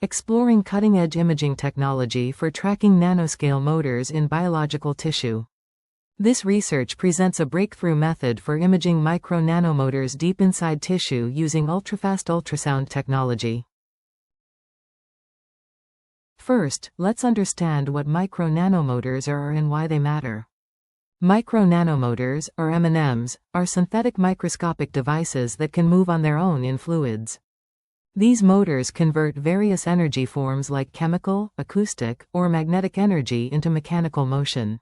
exploring cutting-edge imaging technology for tracking nanoscale motors in biological tissue. This research presents a breakthrough method for imaging micro-nanomotors deep inside tissue using ultrafast ultrasound technology. First, let's understand what micro-nanomotors are and why they matter. Micro-nanomotors, or M&Ms, are synthetic microscopic devices that can move on their own in fluids. These motors convert various energy forms like chemical, acoustic, or magnetic energy into mechanical motion.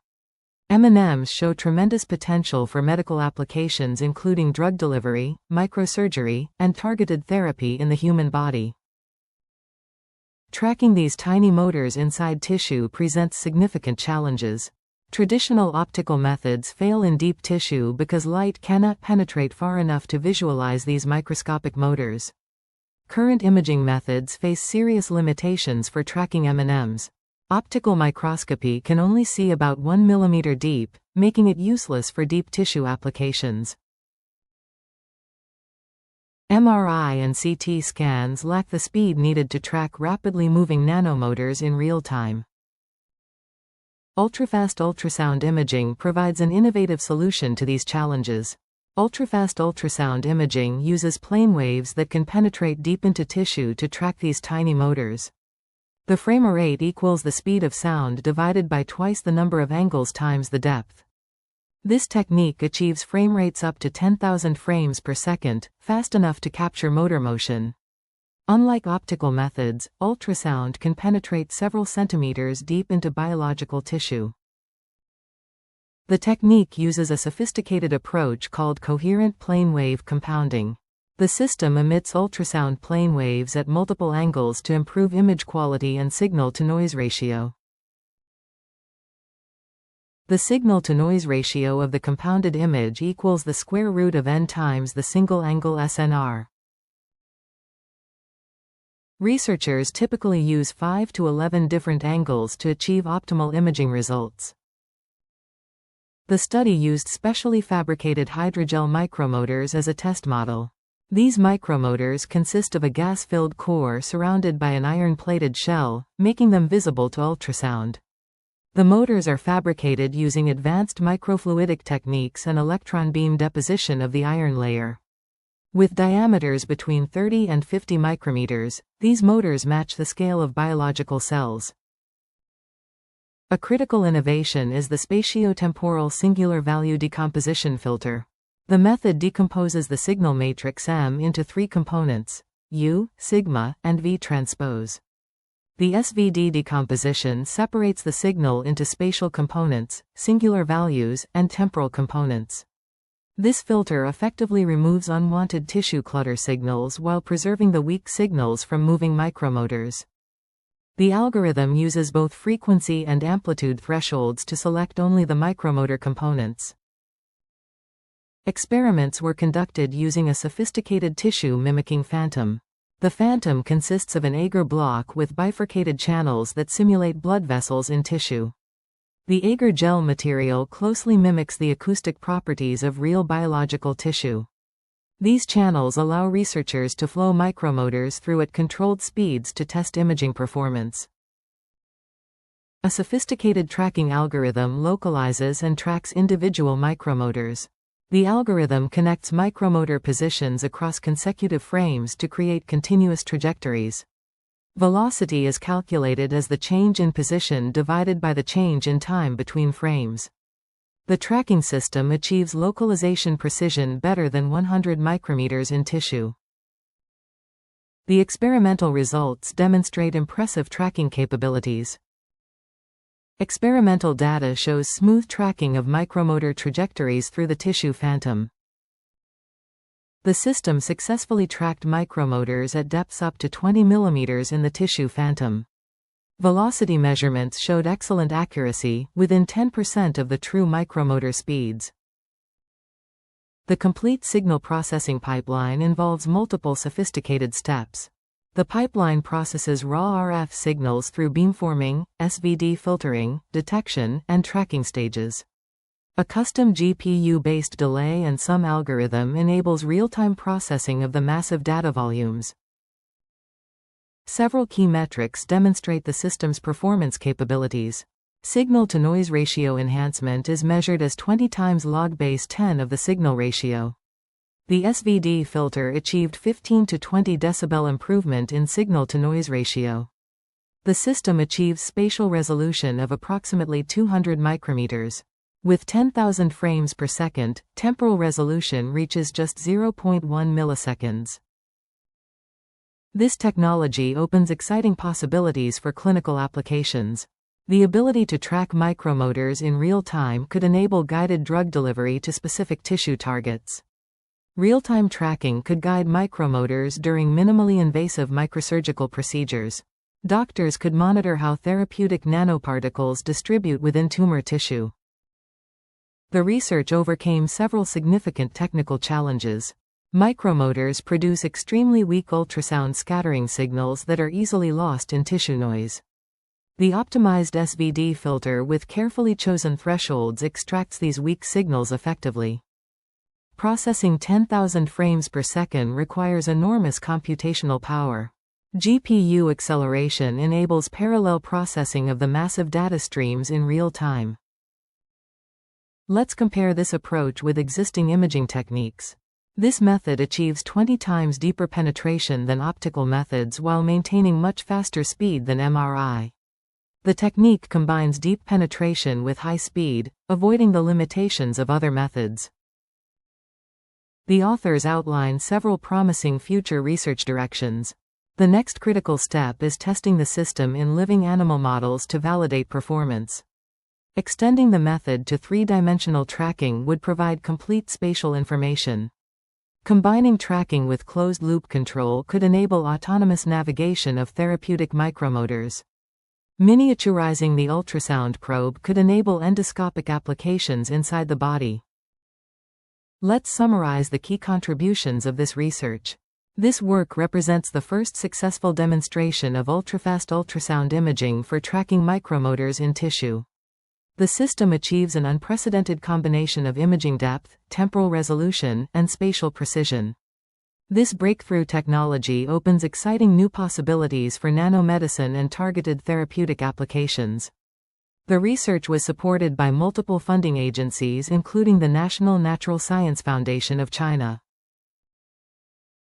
M&Ms show tremendous potential for medical applications including drug delivery, microsurgery, and targeted therapy in the human body. Tracking these tiny motors inside tissue presents significant challenges. Traditional optical methods fail in deep tissue because light cannot penetrate far enough to visualize these microscopic motors. Current imaging methods face serious limitations for tracking M&Ms. Optical microscopy can only see about 1 mm deep, making it useless for deep tissue applications. MRI and CT scans lack the speed needed to track rapidly moving nanomotors in real time. Ultrafast ultrasound imaging provides an innovative solution to these challenges. Ultrafast ultrasound imaging uses plane waves that can penetrate deep into tissue to track these tiny motors. The frame rate equals the speed of sound divided by twice the number of angles times the depth. This technique achieves frame rates up to 10,000 frames per second, fast enough to capture motor motion. Unlike optical methods, ultrasound can penetrate several centimeters deep into biological tissue. The technique uses a sophisticated approach called coherent plane wave compounding. The system emits ultrasound plane waves at multiple angles to improve image quality and signal-to-noise ratio. The signal-to-noise ratio of the compounded image equals the square root of n times the single-angle SNR. Researchers typically use 5 to 11 different angles to achieve optimal imaging results. The study used specially fabricated hydrogel micromotors as a test model. These micromotors consist of a gas-filled core surrounded by an iron-plated shell, making them visible to ultrasound. The motors are fabricated using advanced microfluidic techniques and electron beam deposition of the iron layer. With diameters between 30 and 50 micrometers, these motors match the scale of biological cells. A critical innovation is the spatiotemporal singular value decomposition filter. The method decomposes the signal matrix M into 3 components: U, sigma, and V transpose. The SVD decomposition separates the signal into spatial components, singular values, and temporal components. This filter effectively removes unwanted tissue clutter signals while preserving the weak signals from moving micromotors. The algorithm uses both frequency and amplitude thresholds to select only the micromotor components. Experiments were conducted using a sophisticated tissue-mimicking phantom. The phantom consists of an agar block with bifurcated channels that simulate blood vessels in tissue. The agar gel material closely mimics the acoustic properties of real biological tissue. These channels allow researchers to flow micromotors through at controlled speeds to test imaging performance. A sophisticated tracking algorithm localizes and tracks individual micromotors. The algorithm connects micromotor positions across consecutive frames to create continuous trajectories. Velocity is calculated as the change in position divided by the change in time between frames. The tracking system achieves localization precision better than 100 micrometers in tissue. The experimental results demonstrate impressive tracking capabilities. Experimental data shows smooth tracking of micromotor trajectories through the tissue phantom. The system successfully tracked micromotors at depths up to 20 mm in the tissue phantom. Velocity measurements showed excellent accuracy, within 10% of the true micromotor speeds. The complete signal processing pipeline involves multiple sophisticated steps. The pipeline processes raw RF signals through beamforming, SVD filtering, detection, and tracking stages. A custom GPU-based delay and sum algorithm enables real-time processing of the massive data volumes. Several key metrics demonstrate the system's performance capabilities. Signal-to-noise ratio enhancement is measured as 20 times log base 10 of the signal ratio. The SVD filter achieved 15 to 20 decibel improvement in signal-to-noise ratio. The system achieves spatial resolution of approximately 200 micrometers. With 10,000 frames per second, temporal resolution reaches just 0.1 milliseconds. This technology opens exciting possibilities for clinical applications. The ability to track micromotors in real time could enable guided drug delivery to specific tissue targets. Real-time tracking could guide micromotors during minimally invasive microsurgical procedures. Doctors could monitor how therapeutic nanoparticles distribute within tumor tissue. The research overcame several significant technical challenges. Micromotors produce extremely weak ultrasound scattering signals that are easily lost in tissue noise. The optimized SVD filter with carefully chosen thresholds extracts these weak signals effectively. Processing 10,000 frames per second requires enormous computational power. GPU acceleration enables parallel processing of the massive data streams in real time. Let's compare this approach with existing imaging techniques. This method achieves 20 times deeper penetration than optical methods while maintaining much faster speed than MRI. The technique combines deep penetration with high speed, avoiding the limitations of other methods. The authors outline several promising future research directions. The next critical step is testing the system in living animal models to validate performance. Extending the method to three-dimensional tracking would provide complete spatial information. Combining tracking with closed-loop control could enable autonomous navigation of therapeutic micromotors. Miniaturizing the ultrasound probe could enable endoscopic applications inside the body. Let's summarize the key contributions of this research. This work represents the first successful demonstration of ultrafast ultrasound imaging for tracking micromotors in tissue. The system achieves an unprecedented combination of imaging depth, temporal resolution, and spatial precision. This breakthrough technology opens exciting new possibilities for nanomedicine and targeted therapeutic applications. The research was supported by multiple funding agencies including the National Natural Science Foundation of China.